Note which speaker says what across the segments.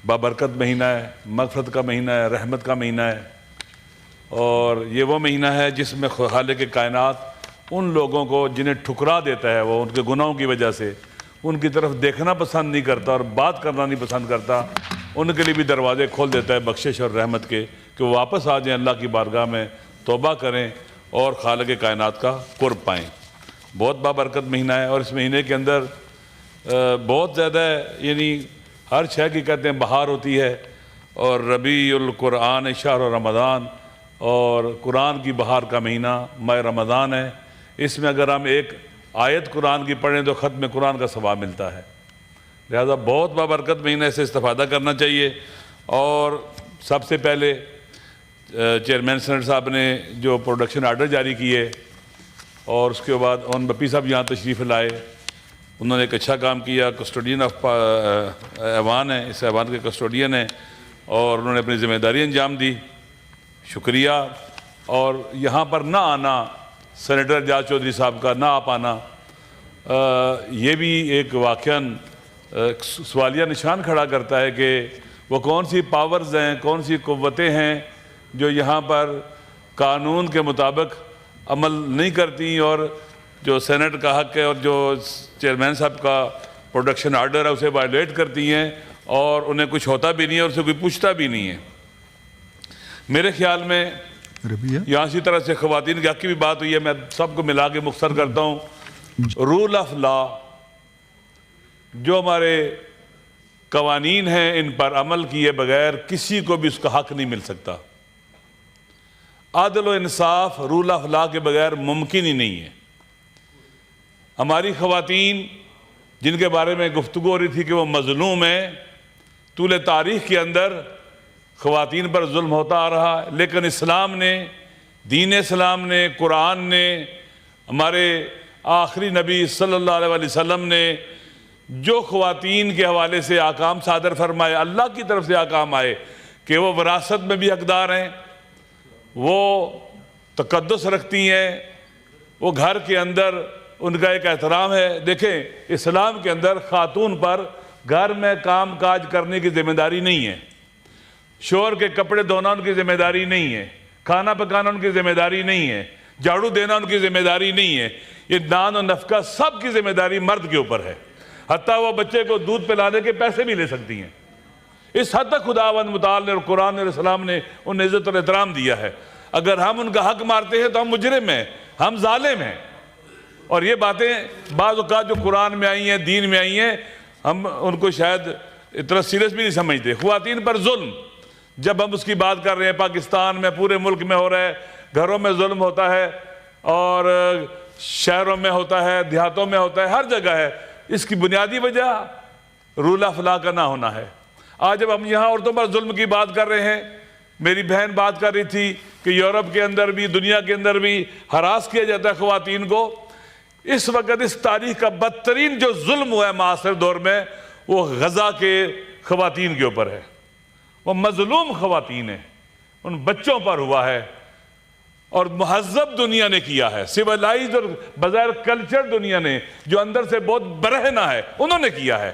Speaker 1: بابرکت مہینہ ہے، مغفرت کا مہینہ ہے، رحمت کا مہینہ ہے، اور یہ وہ مہینہ ہے جس میں خالق کائنات ان لوگوں کو جنہیں ٹھکرا دیتا ہے، وہ ان کے گناہوں کی وجہ سے ان کی طرف دیکھنا پسند نہیں کرتا اور بات کرنا نہیں پسند کرتا، ان کے لیے بھی دروازے کھول دیتا ہے بخشش اور رحمت کے، کہ وہ واپس آ جائیں اللہ کی بارگاہ میں، توبہ کریں اور خالق کائنات کا قرب پائیں۔ بہت بابرکت مہینہ ہے، اور اس مہینے کے اندر بہت زیادہ یعنی ہر شے کی کہتے ہیں بہار ہوتی ہے، اور ربیع القرآن شہر رمضان، اور قرآن کی بہار کا مہینہ ماہ رمضان ہے۔ اس میں اگر ہم ایک آیت قرآن کی پڑھیں تو ختم قرآن کا ثواب ملتا ہے، لہذا بہت بابرکت مہینہ سے استفادہ کرنا چاہیے۔ اور سب سے پہلے چیئرمین سینٹ صاحب نے جو پروڈکشن آرڈر جاری کیے، اور اس کے بعد اون بپی صاحب یہاں تشریف لائے، انہوں نے ایک اچھا کام کیا، کسٹوڈین آف ایوان ہیں، اس ایوان کے کسٹوڈین ہیں، اور انہوں نے اپنی ذمہ داری انجام دی، شکریہ۔ اور یہاں پر نہ آنا سینیٹر اعجاز چودھری صاحب کا، نہ آ پانا، یہ بھی ایک واقعاً سوالیہ نشان کھڑا کرتا ہے کہ وہ کون سی پاورز ہیں، کون سی قوتیں ہیں جو یہاں پر قانون کے مطابق عمل نہیں کرتی، اور جو سینٹ کا حق ہے اور جو چیئرمین صاحب کا پروڈکشن آرڈر ہے اسے وائلیٹ کرتی ہیں، اور انہیں کچھ ہوتا بھی نہیں ہے اور اسے کوئی پوچھتا بھی نہیں ہے۔ میرے خیال میں یہاں اسی طرح سے خواتین کے حق کی بھی بات ہوئی ہے، میں سب کو ملا کے مختصر کرتا ہوں۔ رول آف لا، جو ہمارے قوانین ہیں ان پر عمل کیے بغیر کسی کو بھی اس کا حق نہیں مل سکتا۔ عدل و انصاف رول آف لا کے بغیر ممکن ہی نہیں ہے۔ ہماری خواتین جن کے بارے میں گفتگو ہو رہی تھی کہ وہ مظلوم ہیں، طول تاریخ کے اندر خواتین پر ظلم ہوتا آ رہا ہے، لیکن اسلام نے، دین اسلام نے، قرآن نے، ہمارے آخری نبی صلی اللہ علیہ وسلم نے جو خواتین کے حوالے سے احکام صادر فرمائے، اللہ کی طرف سے احکام آئے کہ وہ وراثت میں بھی حقدار ہیں، وہ تقدس رکھتی ہیں، وہ گھر کے اندر ان کا ایک احترام ہے۔ دیکھیں اسلام کے اندر خاتون پر گھر میں کام کاج کرنے کی ذمہ داری نہیں ہے، شوہر کے کپڑے دھونا ان کی ذمہ داری نہیں ہے، کھانا پکانا ان کی ذمہ داری نہیں ہے، جھاڑو دینا ان کی ذمہ داری نہیں ہے، یہ دان و نفقہ سب کی ذمہ داری مرد کے اوپر ہے، حتیٰ وہ بچے کو دودھ پلانے کے پیسے بھی لے سکتی ہیں۔ اس حد تک خداوند متعال نے اور قرآن اور اسلام نے انہیں عزت اور احترام دیا ہے۔ اگر ہم ان کا حق مارتے ہیں تو ہم مجرم ہیں، ہم ظالم ہیں۔ اور یہ باتیں بعض اوقات جو قرآن میں آئی ہیں، دین میں آئی ہیں، ہم ان کو شاید اتنا سیریس بھی نہیں سمجھتے۔ خواتین پر ظلم جب ہم اس کی بات کر رہے ہیں، پاکستان میں پورے ملک میں ہو رہا ہے، گھروں میں ظلم ہوتا ہے، اور شہروں میں ہوتا ہے، دیہاتوں میں ہوتا ہے، ہر جگہ ہے۔ اس کی بنیادی وجہ رول آف لا کا نہ ہونا ہے۔ آج جب ہم یہاں عورتوں پر ظلم کی بات کر رہے ہیں، میری بہن بات کر رہی تھی کہ یورپ کے اندر بھی، دنیا کے اندر بھی ہراس کیا جاتا ہے خواتین کو۔ اس وقت اس تاریخ کا بدترین جو ظلم ہوا ہے معاصر دور میں، وہ غزہ کے خواتین کے اوپر ہے۔ وہ مظلوم خواتین ہیں، ان بچوں پر ہوا ہے، اور مہذب دنیا نے کیا ہے، سیولائزڈ اور بظاہر کلچر دنیا نے، جو اندر سے بہت برہنہ ہے، انہوں نے کیا ہے۔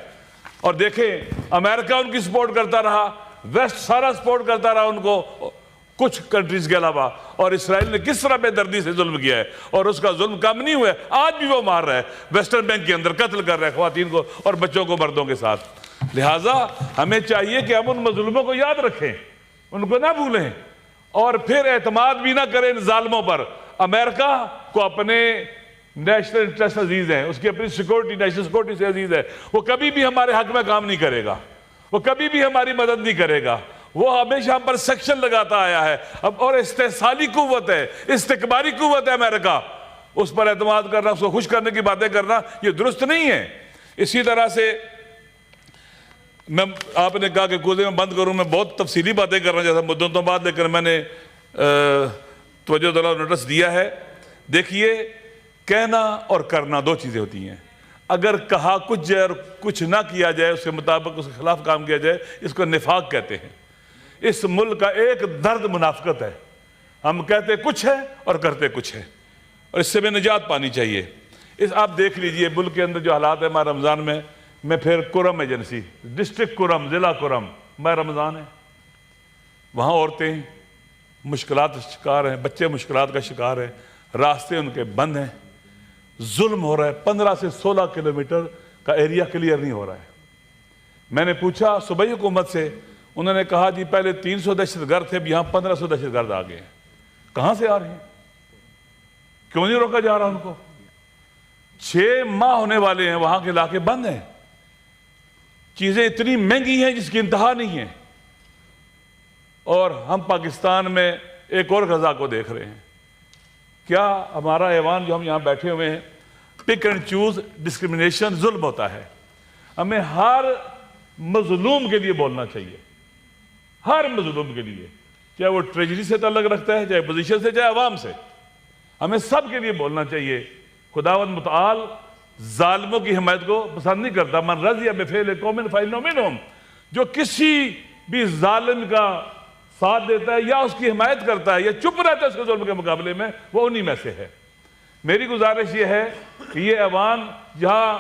Speaker 1: اور دیکھیں امریکہ ان کی سپورٹ کرتا رہا، ویسٹ سارا سپورٹ کرتا رہا ان کو، کچھ کنٹریز کے علاوہ، اور اسرائیل نے کس طرح بے دردی سے ظلم کیا ہے، اور اس کا ظلم کم نہیں ہوا ہے، آج بھی وہ مار رہا ہے، ویسٹرن بینک کے اندر قتل کر رہا ہے خواتین کو اور بچوں کو مردوں کے ساتھ۔ لہٰذا ہمیں چاہیے کہ ہم ان مظلوموں کو یاد رکھیں، ان کو نہ بھولیں، اور پھر اعتماد بھی نہ کریں ان ظالموں پر۔ امریکہ کو اپنے نیشنل انٹرسٹ عزیز ہیں، اس کی اپنی سیکورٹی، نیشنل سیکورٹی سے عزیز ہے، وہ کبھی بھی ہمارے حق میں کام نہیں کرے گا، وہ کبھی بھی ہماری مدد نہیں کرے گا، وہ ہمیشہ ہم پر سیکشن لگاتا آیا ہے۔ اب اور استحصالی قوت ہے، استکباری قوت ہے امریکہ، اس پر اعتماد کرنا، اس کو خوش کرنے کی باتیں کرنا یہ درست نہیں ہے۔ اسی طرح سے آپ نے کہا کہ کوزے میں بند کروں، میں بہت تفصیلی باتیں کر رہا ہوں جیسا مدتوں بعد، لیکن میں نے توجہ دلاؤ نوٹس دیا ہے۔ دیکھیے کہنا اور کرنا دو چیزیں ہوتی ہیں۔ اگر کہا کچھ جائے اور کچھ نہ کیا جائے، اس کے مطابق اس کے خلاف کام کیا جائے، اس کو نفاق کہتے ہیں۔ اس ملک کا ایک درد منافقت ہے، ہم کہتے کچھ ہے اور کرتے کچھ ہے، اور اس سے بھی نجات پانی چاہیے۔ آپ دیکھ لیجئے ملک کے اندر جو حالات ہیں ہمارے رمضان میں پھر کرم ایجنسی، ڈسٹرکٹ کرم، ضلع کرم، ماہ رمضان ہے، وہاں عورتیں مشکلات کا شکار ہیں، بچے مشکلات کا شکار ہیں، راستے ان کے بند ہیں، ظلم ہو رہا ہے، 15 سے 16 کلومیٹر کا ایریا کلیئر نہیں ہو رہا ہے۔ میں نے پوچھا صوبائی حکومت سے، انہوں نے کہا جی پہلے 300 دہشت گرد تھے، اب یہاں 1500 دہشت گرد آ گئے ہیں۔ کہاں سے آ رہے ہیں؟ کیوں نہیں روکا جا رہا ان کو؟ 6 ماہ ہونے والے ہیں، وہاں کے علاقے بند ہیں، چیزیں اتنی مہنگی ہیں جس کی انتہا نہیں ہے، اور ہم پاکستان میں ایک اور غزہ کو دیکھ رہے ہیں۔ کیا ہمارا ایوان جو ہم یہاں بیٹھے ہوئے ہیں، پک اینڈ چوز ڈسکرمنیشن ظلم ہوتا ہے۔ ہمیں ہر مظلوم کے لیے بولنا چاہیے، ہر مظلوم کے لیے، چاہے وہ ٹریجری سے تعلق رکھتا ہے، چاہے پوزیشن سے، چاہے عوام سے، ہمیں سب کے لیے بولنا چاہیے۔ خداوند متعال ظالموں کی حمایت کو پسند نہیں کرتا۔ من رضی بفعل قوم فإنه منهم، جو کسی بھی ظالم کا ساتھ دیتا ہے یا اس کی حمایت کرتا ہے یا چپ رہتا ہے اس کے ظلم کے مقابلے میں، وہ انہی میں سے ہے۔ میری گزارش یہ ہے کہ یہ ایوان جہاں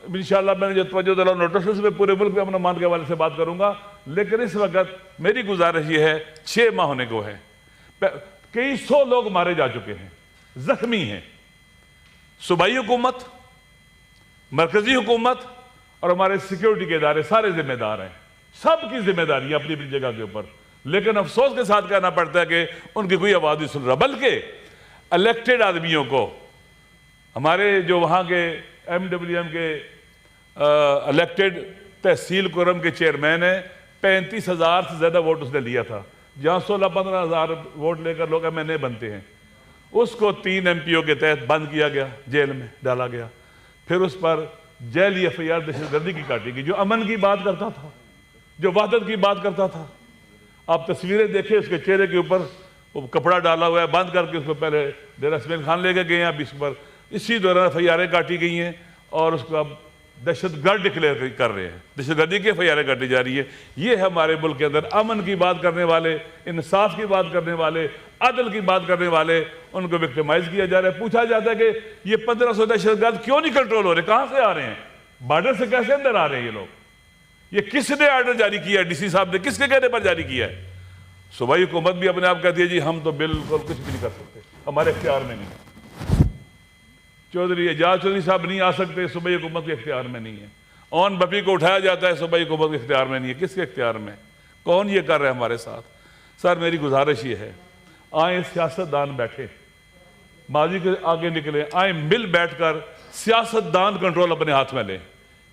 Speaker 1: انشاءاللہ میں نے جو توجہ دلاؤ نوٹس اس میں پورے ملک میں امن و امان کے حوالے سے بات کروں گا، لیکن اس وقت میری گزارش یہ ہے 6 ماہ ہونے کو ہے، کئی 100 لوگ مارے جا چکے ہیں، زخمی ہیں۔ صوبائی حکومت، مرکزی حکومت اور ہمارے سیکیورٹی کے ادارے سارے ذمہ دار ہیں، سب کی ذمہ داری ہے اپنی اپنی جگہ کے اوپر، لیکن افسوس کے ساتھ کہنا پڑتا ہے کہ ان کی کوئی آواز نہیں سن رہا۔ بلکہ الیکٹڈ آدمیوں کو، ہمارے جو وہاں کے MWM کے الیکٹڈ تحصیل کرم کے چیئرمین ہیں، 35,000 سے زیادہ ووٹ اس نے لیا تھا، جہاں 16-15 ہزار ووٹ لے کر لوگ MNA بنتے ہیں، اس کو 3 MPO کے تحت بند کیا گیا، جیل میں ڈالا گیا، پھر اس پر جیلی FIR دہشت گردی کی کاٹی گئی۔ جو امن کی بات کرتا تھا، جو وحدت کی بات کرتا تھا، آپ تصویریں دیکھیں، اس کے چہرے کے اوپر وہ کپڑا ڈالا ہوا ہے، بند کر کے اس کو پہلے ڈیرہ اسماعیل خان لے کے گئے ہیں، اب اس پر اسی دوران FIRیں کاٹی گئی ہیں، اور اس کو اب دہشت گرد ڈکلیئر کر رہے ہیں، دہشت گردی کی FIRیں کاٹی جا رہی ہے۔ یہ ہے ہمارے ملک کے اندر امن کی بات کرنے والے، انصاف کی بات کرنے والے، عدل کی بات کرنے والے، ان کو وکٹمائز کیا جا رہا ہے۔ پوچھا جاتا ہے کہ یہ 1500 دہشت گرد کیوں نہیں کنٹرول ہو رہے، کہاں سے آ رہے ہیں، بارڈر سے کیسے اندر آ رہے ہیں یہ لوگ، یہ کس نے آرڈر جاری کیا ہے، DC صاحب نے کس کے کہنے پر جاری کیا ہے؟ صوبائی حکومت بھی اپنے آپ کہتی ہے جی ہم تو بالکل کچھ بھی نہیں کر سکتے، ہمارے اختیار میں نہیں۔ چودھری اعجاز چودھری صاحب نہیں آ سکتے، صوبائی حکومت کے اختیار میں نہیں ہے۔ اون بپی کو اٹھایا جاتا ہے، صوبائی حکومت کے اختیار میں نہیں ہے۔ کس کے اختیار میں؟ کون یہ کر رہا ہے ہمارے ساتھ؟ سر میری گزارش یہ ہے، آئیں سیاستدان بیٹھے، ماضی کے آگے نکلیں، آئیں مل بیٹھ کر سیاستدان کنٹرول اپنے ہاتھ میں لیں۔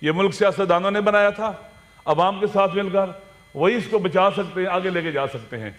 Speaker 1: یہ ملک سیاستدانوں نے بنایا تھا، عوام کے ساتھ مل کر، وہی اس کو بچا سکتے ہیں، آگے لے کے جا سکتے ہیں۔